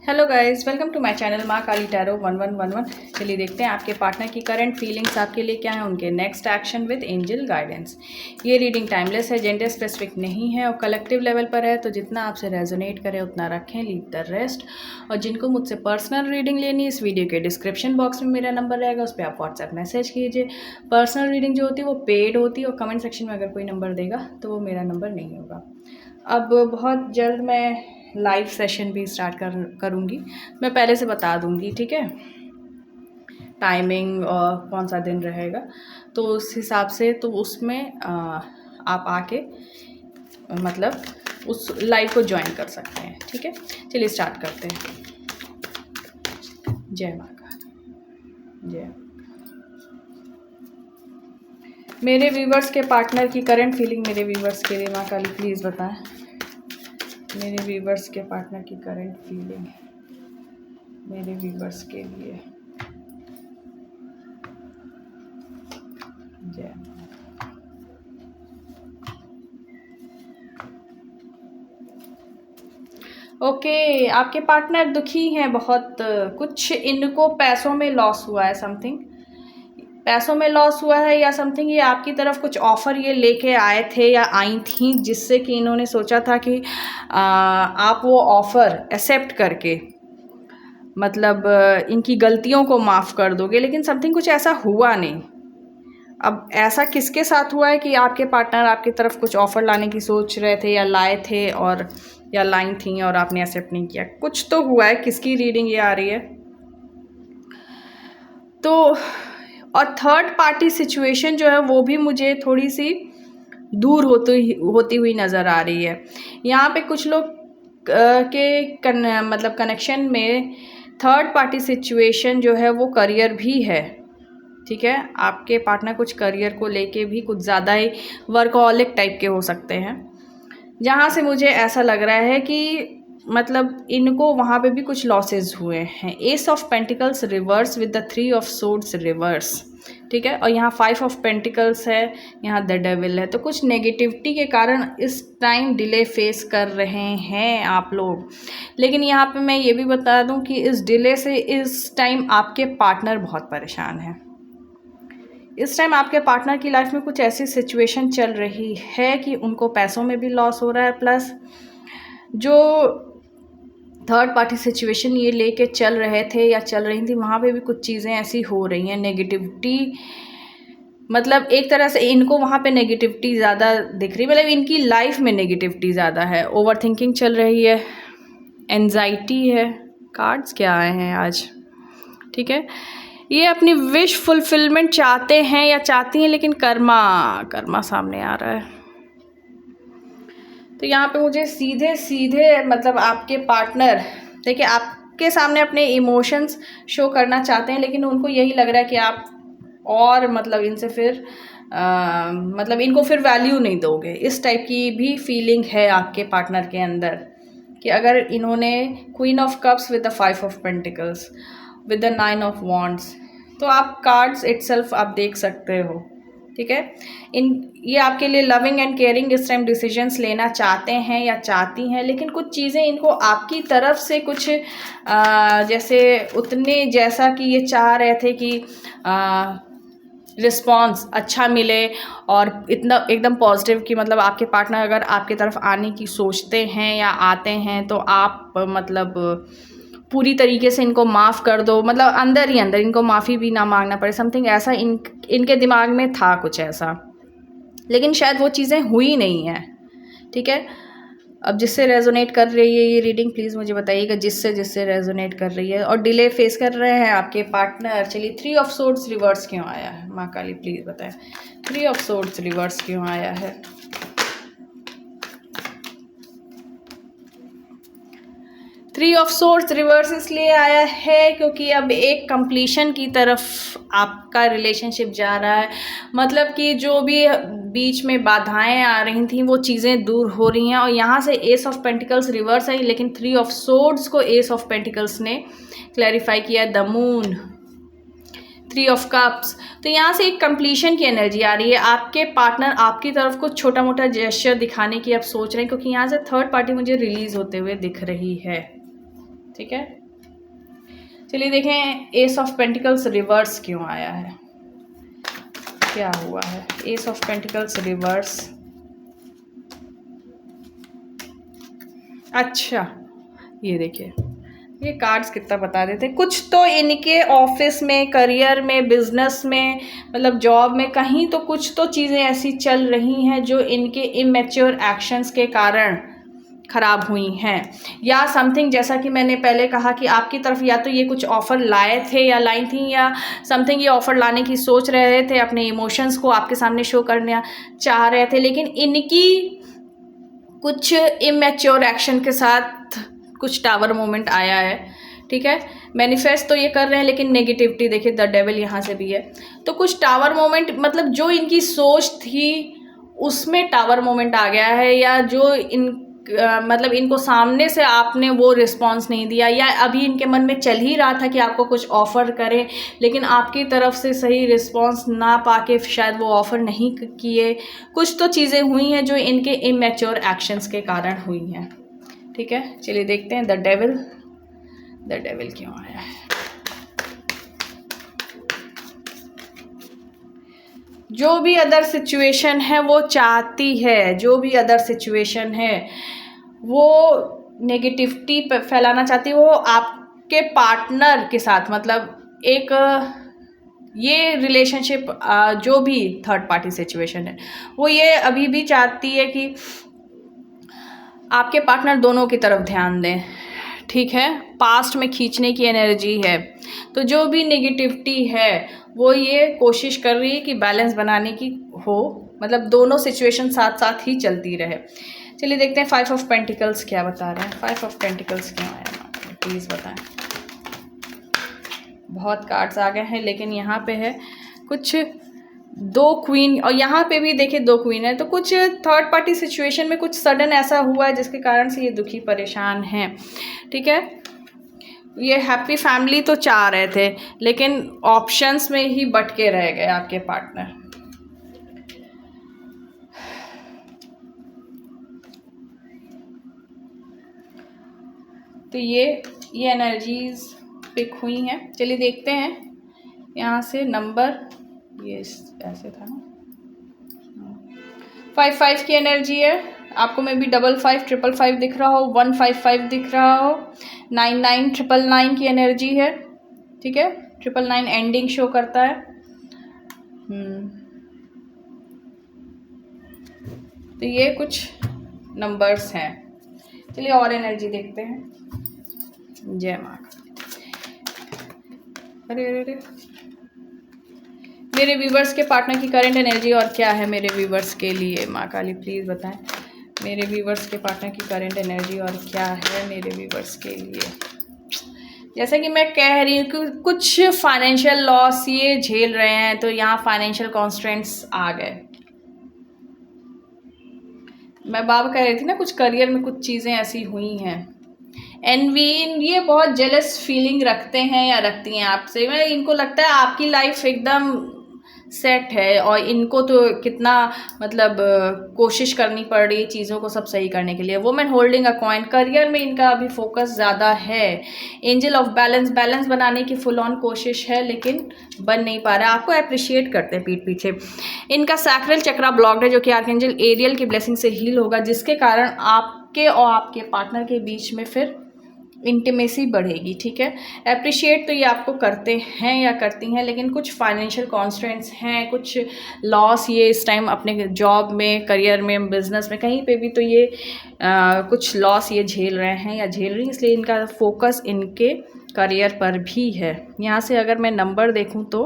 Hello guys, welcome to my channel Maa Kali tarot 1111। चलिए देखते हैं आपके पार्टनर की करंट फीलिंग्स आपके लिए क्या है, उनके next action with angel guidance. ये रीडिंग टाइमलेस है, जेंडर स्पेसिफिक नहीं है और कलेक्टिव लेवल पर है, तो जितना आपसे रेजोनेट करे उतना रखें, लीव द रेस्ट। और जिनको मुझसे पर्सनल रीडिंग लेनी है, इस वीडियो के डिस्क्रिप्शन बॉक्स में मेरा नंबर रहेगा, उस पर आप व्हाट्सएप मैसेज कीजिए। पर्सनल रीडिंग जो होती है वो पेड होती है और कमेंट सेक्शन में अगर कोई नंबर देगा तो वो मेरा नंबर नहीं होगा। अब बहुत जल्द मैं लाइव सेशन भी स्टार्ट करूँगी। मैं पहले से बता दूँगी, ठीक है, टाइमिंग और कौन सा दिन रहेगा, तो उस हिसाब से तो उसमें आप आके मतलब उस लाइव को ज्वाइन कर सकते हैं, ठीक है। चलिए स्टार्ट करते हैं। जय माँ का जय। मेरे व्यूवर्स के पार्टनर की करंट फीलिंग मेरे व्यूवर्स के लिए माँ काली प्लीज़ बताएं। मेरे व्यूवर्स के पार्टनर की करंट फीलिंग मेरे व्यूवर्स के लिए जय। ओके, आपके पार्टनर दुखी हैं बहुत, कुछ इनको पैसों में लॉस हुआ है, समथिंग पैसों में लॉस हुआ है या समथिंग ये आपकी तरफ कुछ ऑफ़र ये लेके आए थे या आई थी, जिससे कि इन्होंने सोचा था कि आप वो ऑफ़र एक्सेप्ट करके मतलब इनकी गलतियों को माफ़ कर दोगे, लेकिन समथिंग कुछ ऐसा हुआ नहीं। अब ऐसा किसके साथ हुआ है कि आपके पार्टनर आपकी तरफ कुछ ऑफ़र लाने की सोच रहे थे या लाए थे और या लाइन थी और आपने एक्सेप्ट नहीं किया, कुछ तो हुआ है। किसकी रीडिंग ये आ रही है? तो और थर्ड पार्टी सिचुएशन जो है वो भी मुझे थोड़ी सी दूर होती हुई नज़र आ रही है। यहाँ पे कुछ लोग मतलब कनेक्शन में थर्ड पार्टी सिचुएशन जो है वो करियर भी है, ठीक है। आपके पार्टनर कुछ करियर को लेके भी कुछ ज़्यादा ही वर्कहॉलिक टाइप के हो सकते हैं, जहाँ से मुझे ऐसा लग रहा है कि मतलब इनको वहाँ पे भी कुछ लॉसेस हुए हैं। S of pentacles reverse with the 3 of swords reverse, ठीक है। और यहाँ 5 ऑफ पेंटिकल्स है, यहाँ द डेविल है। तो कुछ नेगेटिविटी के कारण इस टाइम डिले फेस कर रहे हैं आप लोग। लेकिन यहाँ पे मैं ये भी बता दूँ कि इस डिले से इस टाइम आपके पार्टनर बहुत परेशान है। इस टाइम आपके पार्टनर की लाइफ में कुछ ऐसी सिचुएशन चल रही है कि उनको पैसों में भी लॉस हो रहा है, प्लस जो थर्ड पार्टी सिचुएशन ये लेके चल रहे थे या चल रही थी, वहाँ पे भी कुछ चीज़ें ऐसी हो रही हैं। नेगेटिविटी मतलब एक तरह से इनको वहाँ पे नेगेटिविटी ज़्यादा दिख रही है, मतलब इनकी लाइफ में नेगेटिविटी ज़्यादा है। ओवर थिंकिंग चल रही है, एंजाइटी है। कार्ड्स क्या आए हैं आज, ठीक है। ये अपनी विश फुलफिलमेंट चाहते हैं या चाहती हैं, लेकिन कर्मा सामने आ रहा है। तो यहाँ पे मुझे सीधे सीधे मतलब आपके पार्टनर देखिए आपके सामने अपने इमोशंस शो करना चाहते हैं, लेकिन उनको यही लग रहा है कि आप और मतलब इनसे फिर मतलब इनको फिर वैल्यू नहीं दोगे। इस टाइप की भी फीलिंग है आपके पार्टनर के अंदर कि अगर इन्होंने queen of cups with the 5 of pentacles with the 9 of wands, तो आप कार्ड्स इटसेल्फ आप देख सकते हो, ठीक है। ये आपके लिए लविंग एंड केयरिंग इस टाइम डिसीजंस लेना चाहते हैं या चाहती हैं, लेकिन कुछ चीज़ें इनको आपकी तरफ से कुछ जैसे उतने जैसा कि ये चाह रहे थे कि रिस्पॉन्स अच्छा मिले और इतना एकदम पॉजिटिव कि मतलब आपके पार्टनर अगर आपकी तरफ आने की सोचते हैं या आते हैं तो आप मतलब पूरी तरीके से इनको माफ़ कर दो, मतलब अंदर ही अंदर इनको माफ़ी भी ना मांगना पड़े, समथिंग ऐसा इनके दिमाग में था कुछ ऐसा, लेकिन शायद वो चीज़ें हुई नहीं हैं, ठीक है। अब जिससे रेजोनेट कर रही है ये रीडिंग प्लीज़ मुझे बताइएगा, जिससे रेजोनेट कर रही है और डिले फेस कर रहे हैं आपके पार्टनर। चलिए 3 ऑफ सोर्ड्स रिवर्स क्यों आया है माँ काली प्लीज़ बताएं, 3 ऑफ सोर्ड्स रिवर्स क्यों आया है? 3 ऑफ सोर्ड्स रिवर्स इसलिए आया है क्योंकि अब एक कंप्लीशन की तरफ आपका रिलेशनशिप जा रहा है, मतलब कि जो भी बीच में बाधाएं आ रही थी वो चीज़ें दूर हो रही हैं। और यहाँ से एस ऑफ पेंटिकल्स रिवर्स है, लेकिन 3 ऑफ सोर्ड्स को एस ऑफ पेंटिकल्स ने क्लैरिफाई किया, द मून, 3 ऑफ कप्स। तो यहाँ से एक कंप्लीशन की एनर्जी आ रही है। आपके पार्टनर आपकी तरफ कुछ छोटा मोटा जेस्चर दिखाने की आप सोच रहे हैं, क्योंकि यहाँ से थर्ड पार्टी मुझे रिलीज़ होते हुए दिख रही है। ठीक है, चलिए देखें एस ऑफ पेंटिकल्स रिवर्स क्यों आया है, क्या हुआ है। एस ऑफ पेंटिकल्स रिवर्स, अच्छा ये देखिए, ये कार्ड्स कितना बता देते हैं। कुछ तो इनके ऑफिस में, करियर में, बिजनेस में, मतलब जॉब में कहीं तो कुछ तो चीज़ें ऐसी चल रही हैं जो इनके इमेच्योर एक्शंस के कारण ख़राब हुई हैं, या समथिंग, जैसा कि मैंने पहले कहा कि आपकी तरफ या तो ये कुछ ऑफ़र लाए थे या लाई थी, या समथिंग ये ऑफ़र लाने की सोच रहे थे, अपने इमोशंस को आपके सामने शो करना चाह रहे थे, लेकिन इनकी कुछ इमेच्योर एक्शन के साथ कुछ टावर मोमेंट आया है। ठीक है, मैनिफेस्ट तो ये कर रहे हैं लेकिन नेगेटिविटी देखिए, द डेविल यहाँ से भी है। तो कुछ टावर मोमेंट, मतलब जो इनकी सोच थी उसमें टावर मोमेंट आ गया है, या जो मतलब इनको सामने से आपने वो रिस्पॉन्स नहीं दिया, या अभी इनके मन में चल ही रहा था कि आपको कुछ ऑफ़र करें, लेकिन आपकी तरफ से सही रिस्पॉन्स ना पाके शायद वो ऑफ़र नहीं किए। कुछ तो चीज़ें हुई हैं जो इनके इमेच्योर एक्शंस के कारण हुई हैं। ठीक है, चलिए देखते हैं द डेविल क्यों आया है। जो भी अदर सिचुएशन है वो चाहती है, जो भी अदर सिचुएशन है वो नेगेटिविटी फैलाना चाहती है, वो आपके पार्टनर के साथ, मतलब एक ये रिलेशनशिप, जो भी थर्ड पार्टी सिचुएशन है वो ये अभी भी चाहती है कि आपके पार्टनर दोनों की तरफ ध्यान दें। ठीक है, पास्ट में खींचने की एनर्जी है, तो जो भी नेगेटिविटी है वो ये कोशिश कर रही है कि बैलेंस बनाने की हो, मतलब दोनों सिचुएशन साथ साथ ही चलती रहे। चलिए देखते हैं 5 ऑफ पेंटिकल्स क्या बता रहे हैं। 5 ऑफ पेंटिकल्स क्यों आया, प्लीज़ बताएं। बहुत कार्ड्स आ गए हैं, लेकिन यहाँ पे है कुछ 2 क्वीन, और यहाँ पे भी देखिए 2 क्वीन है, तो कुछ थर्ड पार्टी सिचुएशन में कुछ सडन ऐसा हुआ है जिसके कारण से ये दुखी परेशान हैं। ठीक है, ये हैप्पी फैमिली तो चाह रहे थे लेकिन ऑप्शंस में ही बटके रह गए आपके पार्टनर। तो ये एनर्जीज पिक हुई हैं। चलिए देखते हैं यहाँ से नंबर, ये ऐसे था ना, 5 की एनर्जी है। आपको में भी 55 555 दिख रहा हो, 155 दिख रहा हो, 99 999 की एनर्जी है। ठीक है, 999 एंडिंग शो करता है। तो ये कुछ नंबर्स हैं। चलिए और एनर्जी देखते हैं। जय माँ। अरे अरे अरे, मेरे व्यूवर्स के पार्टनर की करंट एनर्जी और क्या है मेरे व्यूवर्स के लिए, माँ काली प्लीज़ बताएं। मेरे व्यूवर्स के पार्टनर की करंट एनर्जी और क्या है मेरे व्यूवर्स के लिए। जैसे कि मैं कह रही हूँ कि कुछ फाइनेंशियल लॉस ये झेल रहे हैं, तो यहाँ फाइनेंशियल कॉन्स्ट्रेंट्स आ गए। मैं बाबा कह रही थी ना, कुछ करियर में कुछ चीज़ें ऐसी हुई हैं। एनवी, ये बहुत जेलस फीलिंग रखते हैं या रखती हैं आपसे। मैं इनको लगता है आपकी लाइफ एकदम सेट है और इनको तो कितना मतलब कोशिश करनी पड़ रही है चीज़ों को सब सही करने के लिए। Women holding a coin, career में इनका अभी फोकस ज़्यादा है। एंजल ऑफ बैलेंस बनाने की फुल ऑन कोशिश है लेकिन बन नहीं पा रहा है। आपको अप्रिशिएट करते हैं पीठ पीछे। इनका सैक्रल चक्रा ब्लॉक्ड है जो कि आर्कएंजल एरियल की ब्लेसिंग से हील होगा, जिसके कारण आपके और आपके पार्टनर के बीच में फिर इंटीमेसी बढ़ेगी। ठीक है, अप्रिशिएट तो ये आपको करते हैं या करती हैं, लेकिन कुछ फाइनेंशियल कॉन्स्ट्रेंट्स हैं, कुछ लॉस ये इस टाइम अपने जॉब में, करियर में, बिजनेस में, कहीं पे भी तो ये कुछ लॉस ये झेल रहे हैं या झेल रही हैं, इसलिए इनका फोकस इनके करियर पर भी है। यहाँ से अगर मैं नंबर देखूँ तो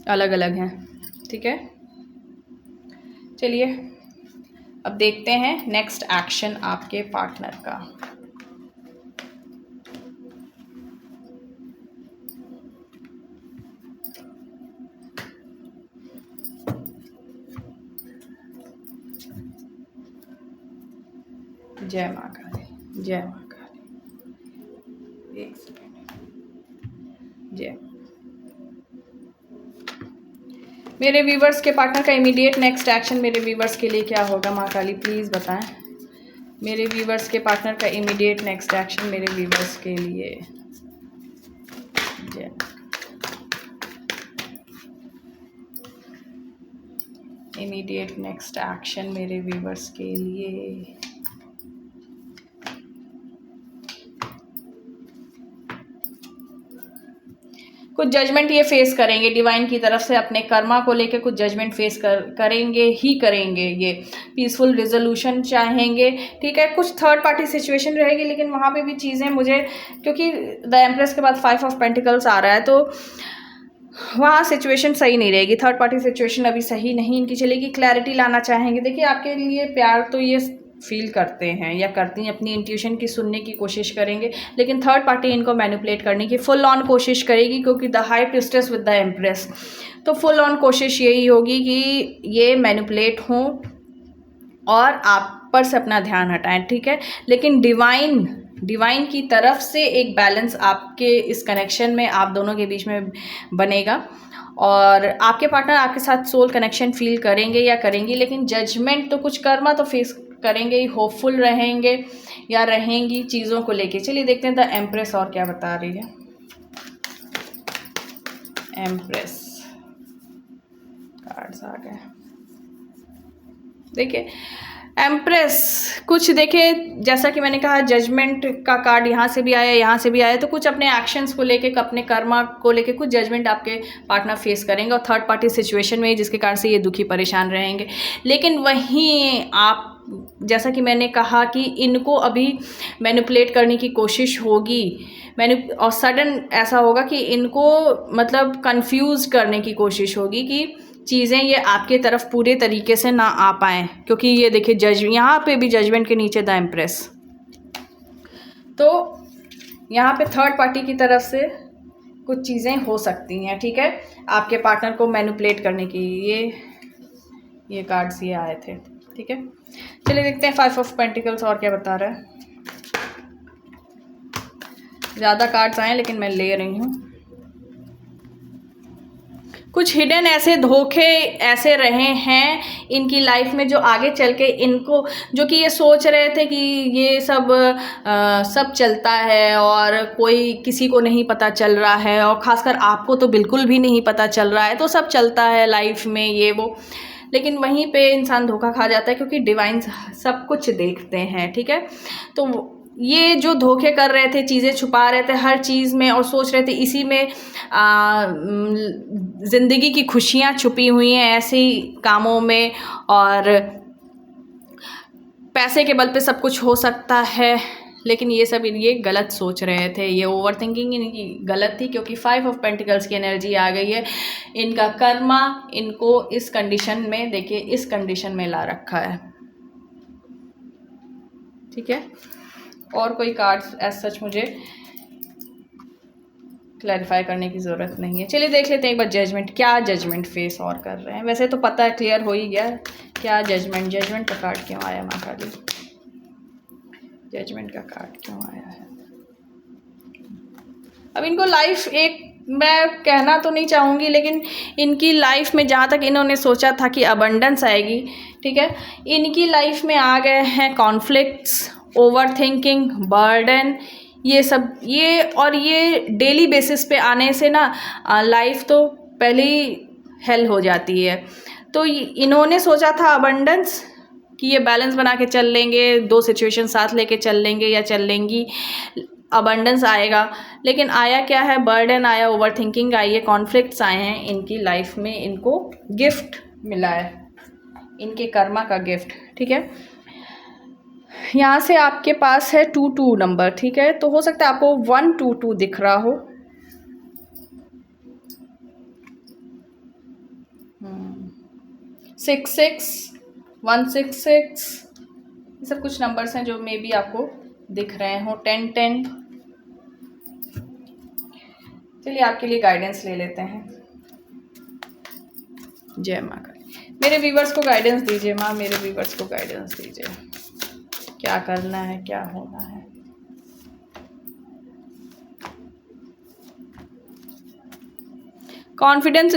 अलग अलग हैं। ठीक है, चलिए अब देखते हैं नेक्स्ट एक्शन आपके पार्टनर का। जय माँ काली, जय माँ काली। एक सेकेंड, जय। मेरे व्यूवर्स के पार्टनर का इमीडिएट नेक्स्ट एक्शन मेरे व्यूवर्स के लिए क्या होगा, माँ काली प्लीज़ बताएं। मेरे व्यूवर्स के पार्टनर का इमीडिएट नेक्स्ट एक्शन मेरे व्यूवर्स के लिए। इमीडिएट नेक्स्ट एक्शन मेरे व्यूवर्स के लिए। कुछ जजमेंट ये फेस करेंगे डिवाइन की तरफ से, अपने कर्मा को लेके कुछ जजमेंट फेस करेंगे ही करेंगे। ये पीसफुल रिजोल्यूशन चाहेंगे, ठीक है। कुछ थर्ड पार्टी सिचुएशन रहेगी, लेकिन वहाँ पे भी चीज़ें मुझे, क्योंकि द एम्प्रेस के बाद 5 ऑफ पेंटिकल्स आ रहा है, तो वहाँ सिचुएशन सही नहीं रहेगी। थर्ड पार्टी सिचुएशन अभी सही नहीं इनकी चलेगी। क्लैरिटी लाना चाहेंगे। देखिए, आपके लिए प्यार तो ये फील करते हैं या करती हैं, अपनी इंट्यूशन की सुनने की कोशिश करेंगे, लेकिन थर्ड पार्टी इनको मैनिपुलेट करने की फुल ऑन कोशिश करेगी, क्योंकि the high priestess with the empress. तो फुल ऑन कोशिश यही होगी कि ये मैनिपुलेट हों और आप पर से अपना ध्यान हटाएं, ठीक है। लेकिन डिवाइन की तरफ से एक बैलेंस आपके इस कनेक्शन में आप दोनों के बीच में बनेगा, और आपके पार्टनर आपके साथ सोल कनेक्शन फील करेंगे या करेंगी, लेकिन जजमेंट तो कुछ कर्मा तो फेस करेंगे ही। होपफुल रहेंगे या रहेंगी चीज़ों को लेके। चलिए देखते हैं द एम्प्रेस और क्या बता रही है। एम्प्रेस कार्ड्स आ गए। देखिए, एम्प्रेस कुछ, देखिए जैसा कि मैंने कहा, जजमेंट का कार्ड यहाँ से भी आया, यहाँ से भी आया, तो कुछ अपने एक्शंस को लेके, अपने कर्मा को लेके कुछ जजमेंट आपके पार्टनर फेस करेंगे, और थर्ड पार्टी सिचुएशन में, जिसके कारण से ये दुखी परेशान रहेंगे। लेकिन वहीं आप, जैसा कि मैंने कहा कि इनको अभी मैनिपुलेट करने की कोशिश होगी, और सडन ऐसा होगा कि इनको मतलब कंफ्यूज करने की कोशिश होगी कि चीज़ें ये आपके तरफ पूरे तरीके से ना आ पाएँ, क्योंकि ये देखिए यहाँ पे भी जजमेंट के नीचे द एम्प्रेस। तो यहाँ पे थर्ड पार्टी की तरफ से कुछ चीज़ें हो सकती हैं, ठीक है, आपके पार्टनर को मैनिपुलेट करने की। ये कार्ड्स ये आए थे, ठीक है। चलिए देखते हैं 5 ऑफ पेंटिकल्स और क्या बता रहा है। ज़्यादा कार्ड्स आए, लेकिन मैं ले रही हूँ। कुछ हिडन ऐसे धोखे ऐसे रहे हैं इनकी लाइफ में, जो आगे चल के इनको, जो कि ये सोच रहे थे कि ये सब चलता है और कोई किसी को नहीं पता चल रहा है, और ख़ासकर आपको तो बिल्कुल भी नहीं पता चल रहा है, तो सब चलता है लाइफ में ये वो। लेकिन वहीं पे इंसान धोखा खा जाता है, क्योंकि डिवाइन सब कुछ देखते हैं, ठीक है। तो ये जो धोखे कर रहे थे, चीज़ें छुपा रहे थे हर चीज़ में, और सोच रहे थे इसी में ज़िंदगी की खुशियाँ छुपी हुई हैं, ऐसे ही कामों में, और पैसे के बल पे सब कुछ हो सकता है, लेकिन ये सब ये गलत सोच रहे थे। ये ओवर थिंकिंग इनकी गलत थी, क्योंकि 5 ऑफ पेंटिकल्स की एनर्जी आ गई है। इनका कर्मा इनको इस कंडीशन में, देखिए इस कंडीशन में ला रखा है, ठीक है। और कोई कार्ड्स एज सच मुझे क्लैरिफाई करने की ज़रूरत नहीं है। चलिए देख लेते हैं एक बार जजमेंट, क्या जजमेंट फेस और कर रहे हैं। वैसे तो पता है, क्लियर हो ही गया क्या जजमेंट का कार्ड क्यों आया माँ काली, जजमेंट का कार्ड क्यों आया है। अब इनको लाइफ, एक मैं कहना तो नहीं चाहूँगी, लेकिन इनकी लाइफ में जहाँ तक इन्होंने सोचा था कि अबंडेंस आएगी, ठीक है, इनकी लाइफ में आ गए हैं कॉन्फ्लिक्ट्स, ओवर थिंकिंग, बर्डन, ये सब, ये डेली बेसिस पे आने से ना लाइफ तो पहले ही हेल हो जाती है। तो इन्होंने सोचा था अबंडेंस, कि ये बैलेंस बना के चल लेंगे, 2 सिचुएशन साथ लेके चल लेंगे या चल लेंगी, अबंडेंस आएगा, लेकिन आया क्या है, बर्डन आया, ओवर थिंकिंग आई है, कॉन्फ्लिक्ट्स आए हैं इनकी लाइफ में। इनको गिफ्ट मिला है, इनके कर्मा का गिफ्ट, ठीक है। यहाँ से आपके पास है 22 नंबर, ठीक है, तो हो सकता है आपको 122 दिख रहा हो। 66, 166, ये सब कुछ नंबर्स हैं जो मे बी आपको दिख रहे हो। 1010। चलिए आपके लिए गाइडेंस ले लेते हैं। जय माँ काली। मेरे व्यूवर्स को गाइडेंस दीजिए माँ, मेरे व्यूवर्स को गाइडेंस दीजिए, क्या करना है, क्या होना है। Confidence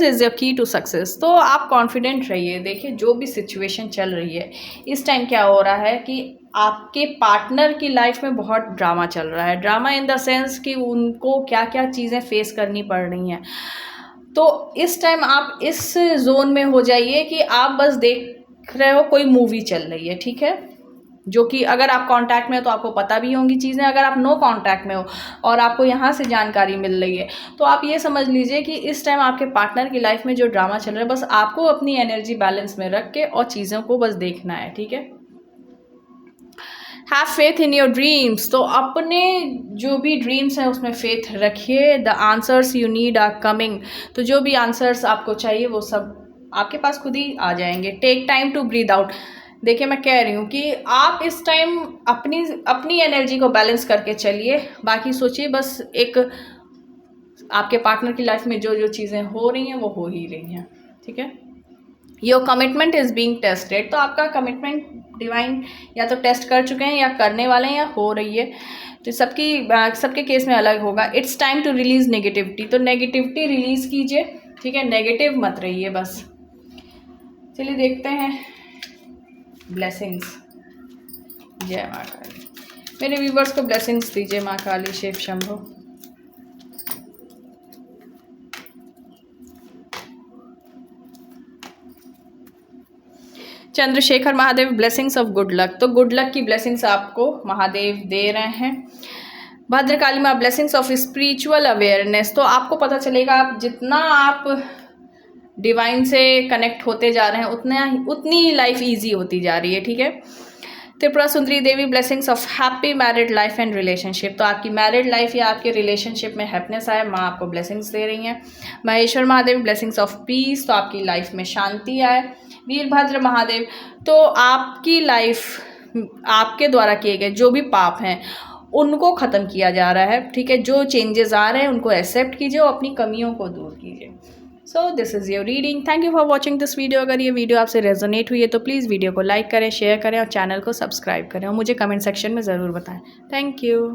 is the key to success. तो आप कॉन्फिडेंट रहिए। देखिए जो भी सिचुएशन चल रही है इस टाइम, क्या हो रहा है कि आपके पार्टनर की लाइफ में बहुत ड्रामा चल रहा है। ड्रामा इन द सेंस कि उनको क्या क्या चीज़ें फेस करनी पड़ रही हैं। तो इस टाइम आप इस जोन में हो जाइए कि आप बस देख रहे हो कोई मूवी चल रही है, ठीक है, जो कि अगर आप कांटेक्ट में हो तो आपको पता भी होंगी चीज़ें। अगर आप नो कांटेक्ट में हो और आपको यहाँ से जानकारी मिल रही है तो आप ये समझ लीजिए कि इस टाइम आपके पार्टनर की लाइफ में जो ड्रामा चल रहा है, बस आपको अपनी एनर्जी बैलेंस में रख के और चीज़ों को बस देखना है, ठीक है। Have faith in your dreams. तो अपने जो भी ड्रीम्स हैं उसमें फेथ रखिए। The answers you need are coming. तो जो भी आंसर्स आपको चाहिए वो सब आपके पास खुद ही आ जाएंगे। Take time to breathe out. देखिए मैं कह रही हूँ कि आप इस टाइम अपनी एनर्जी को बैलेंस करके चलिए। बाकी सोचिए बस एक आपके पार्टनर की लाइफ में जो जो चीज़ें हो रही हैं वो हो ही रही हैं, ठीक है। Your commitment is being tested. तो आपका कमिटमेंट डिवाइन या तो टेस्ट कर चुके हैं या करने वाले हैं या हो रही है। तो सबके केस में अलग होगा। It's time to release negativity. तो नेगेटिविटी रिलीज़ कीजिए, ठीक है, नेगेटिव मत रहिए बस। चलिए देखते हैं ब्लेसिंग्स। जय माँ काली। मेरे व्यूवर्स को ब्लेसिंग्स दीजिए माँ Kali Shiv Shambho. Chandrashekhar Mahadev blessings of good luck. तो गुड लक की ब्लेसिंग्स आपको महादेव दे रहे हैं। भद्रकाली माँ ब्लेसिंग्स ऑफ स्पिरिचुअल अवेयरनेस। तो आपको पता चलेगा आप जितना आप डिवाइन से कनेक्ट होते जा रहे हैं उतनी लाइफ ईजी होती जा रही है, ठीक है। Tripura Sundari Devi blessings of happy married life and relationship. तो आपकी मैरिड लाइफ या आपके रिलेशनशिप में हैप्पीनेस आए, माँ आपको ब्लेसिंग्स दे रही हैं। Maheshwar Mahadev blessings of peace. तो आपकी लाइफ में शांति आए। वीरभद्र महादेव, तो आपकी लाइफ आपके द्वारा किए गए जो भी पाप हैं उनको ख़त्म किया जा रहा है, ठीक है। जो चेंजेस आ रहे हैं उनको एक्सेप्ट कीजिए और अपनी कमियों को दूर कीजिए। So this is your reading. Thank you for watching this video. अगर ये वीडियो आपसे रेजोनेट हुई है तो प्लीज़ वीडियो को लाइक करें, शेयर करें और चैनल को सब्सक्राइब करें और मुझे कमेंट सेक्शन में ज़रूर बताएं। Thank you.